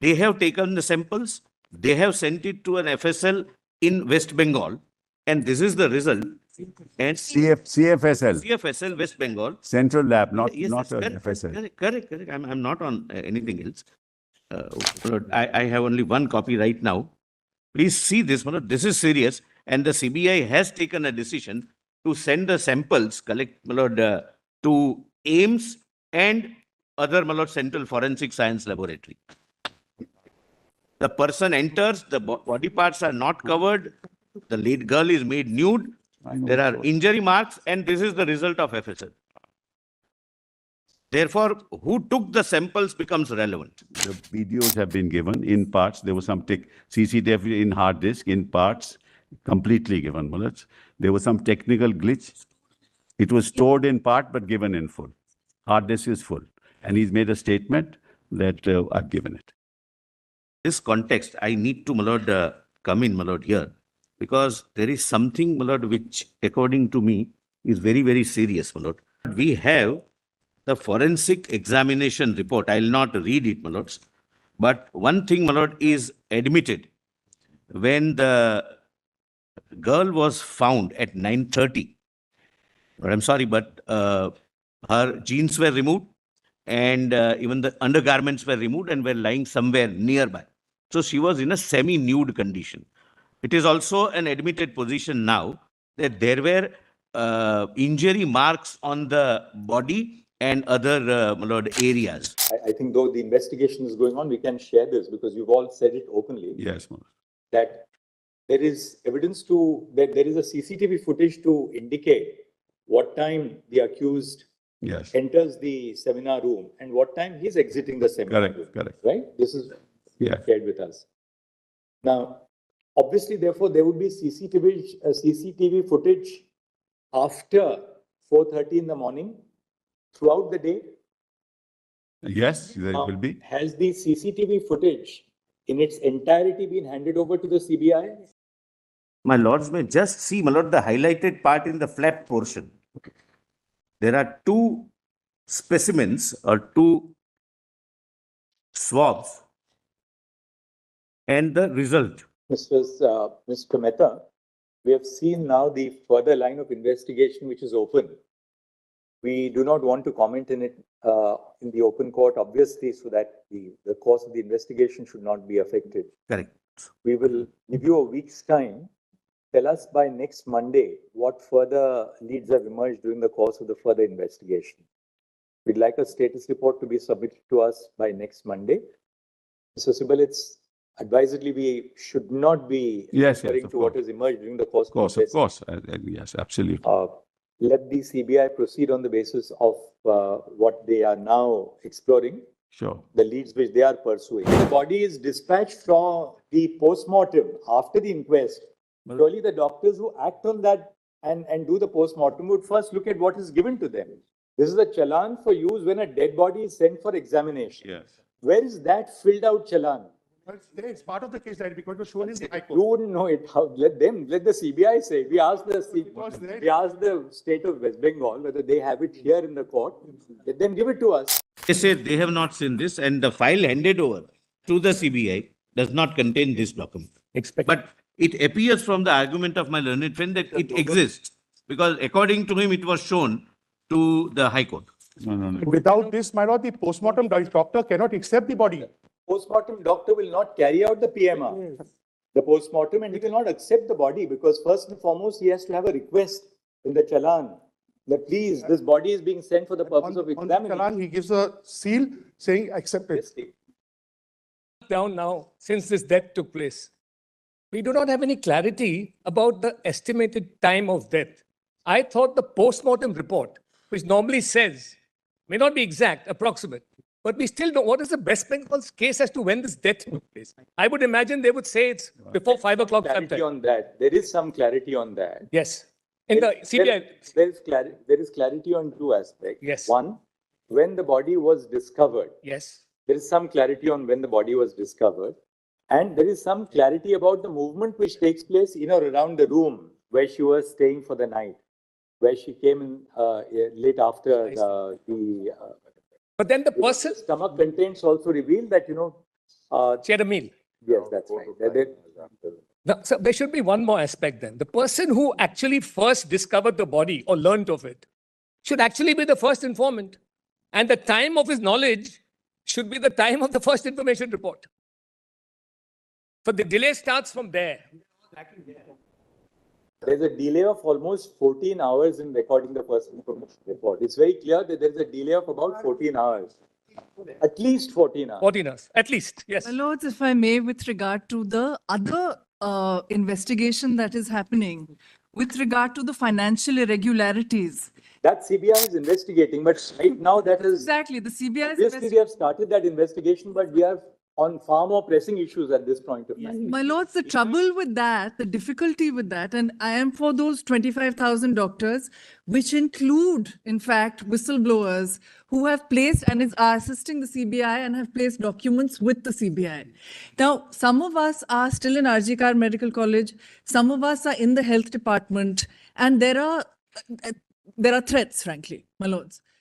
They have taken the samples, they have sent it to an FSL in West Bengal, and this is the result. And CFSL, CFSL West Bengal. Central Lab, not correct, FSL. correct. I'm not on anything else. I have only one copy right now. Please see this, this is serious. And the CBI has taken a decision to send the samples, to AIMS and other Central Forensic Science Laboratory. The person enters, the body parts are not covered, the late girl is made nude, there are injury marks, and this is the result of FSL. Therefore, who took the samples becomes relevant. The videos have been given in parts. There was some CCTV in hard disk in parts, completely given. There was some technical glitch. It was stored in part but given in full. Hard disk is full. And he's made a statement that I've given it. This context, I need to come in here, because there is something which, according to me, is very, very serious. We have the forensic examination report. I will not read it, but one thing, is admitted. When the girl was found at 9:30, I'm sorry, but her jeans were removed, and even the undergarments were removed and were lying somewhere nearby. So she was in a semi-nude condition. It is also an admitted position now that there were injury marks on the body and other areas. I think though the investigation is going on, we can share this because you've all said it openly. Yes, that there is evidence that there is a CCTV footage to indicate what time the accused enters the seminar room and what time he's exiting the seminar room. Correct. Right? This is shared with us. Now, obviously, therefore, there would be CCTV footage after 4:30 in the morning, throughout the day. Yes, there will be. Has the CCTV footage in its entirety been handed over to the CBI? My lords may just see, the highlighted part in the flap portion. There are two specimens or two swabs and the result. Mr. Mehta, we have seen now the further line of investigation which is open. We do not want to comment in it in the open court, obviously, so that the course of the investigation should not be affected. Correct. We will give you a week's time. Tell us by next Monday what further leads have emerged during the course of the further investigation. We'd like a status report to be submitted to us by next Monday. Mr. Sibal, it's advisedly we should not be referring to what has emerged during the course of the investigation. Of course. Yes, absolutely. Let the CBI proceed on the basis of what they are now exploring. Sure. The leads which they are pursuing. The body is dispatched from the post-mortem after the inquest. Surely the doctors who act on that and do the post-mortem would first look at what is given to them. This is a challan for use when a dead body is sent for examination. Yes. Where is that filled out challan? It's part of the case, right? Because it was shown in the High Court. You wouldn't know it. Let the CBI say. We asked the state of West Bengal whether they have it here in the court. Let them give it to us. They said they have not seen this, and the file handed over to the CBI does not contain this document. But it appears from the argument of my learned friend that it exists, because according to him, it was shown to the High Court. No. Without this, my lord, the post-mortem doctor cannot accept the body. Post-mortem doctor will not carry out the PMR, the post-mortem, and he will not accept the body because first and foremost, he has to have a request in the challan that please, this body is being sent for the purpose of examining. On the challan, he gives a seal saying accept it. Down now, since this death took place, we do not have any clarity about the estimated time of death. I thought the post-mortem report, which normally says, may not be exact, approximate, but we still don't. What is the West Bengal's case as to when this death took place? I would imagine they would say it's before 5 o'clock sometime. On that. There is some clarity on that. Yes. In the CBI. There is clarity on two aspects. Yes. One, when the body was discovered. Yes. There is some clarity on when the body was discovered. And there is some clarity about the movement which takes place in or around the room where she was staying for the night, where she came in late after But then the person... Stomach contents also reveal that, She had a meal. Yes, that's right. Now, so there should be one more aspect then. The person who actually first discovered the body or learnt of it should actually be the first informant. And the time of his knowledge should be the time of the first information report. So the delay starts from there. There's a delay of almost 14 hours in recording the first information report. It's very clear that there's a delay of about 14 hours. At least 14 hours. 14 hours, at least, yes. My lords, if I may, with regard to the other investigation that is happening, with regard to the financial irregularities. That CBI is investigating, but right now that is, Exactly, the CBI is obviously we have started that investigation, but we are on far more pressing issues at this point of time. My lords, the trouble with that, the difficulty with that, and I am for those 25,000 doctors, which include, in fact, whistleblowers who have placed and are assisting the CBI and have placed documents with the CBI. Now, some of us are still in RG Kar Medical College, some of us are in the health department, and there are threats, frankly, my lords.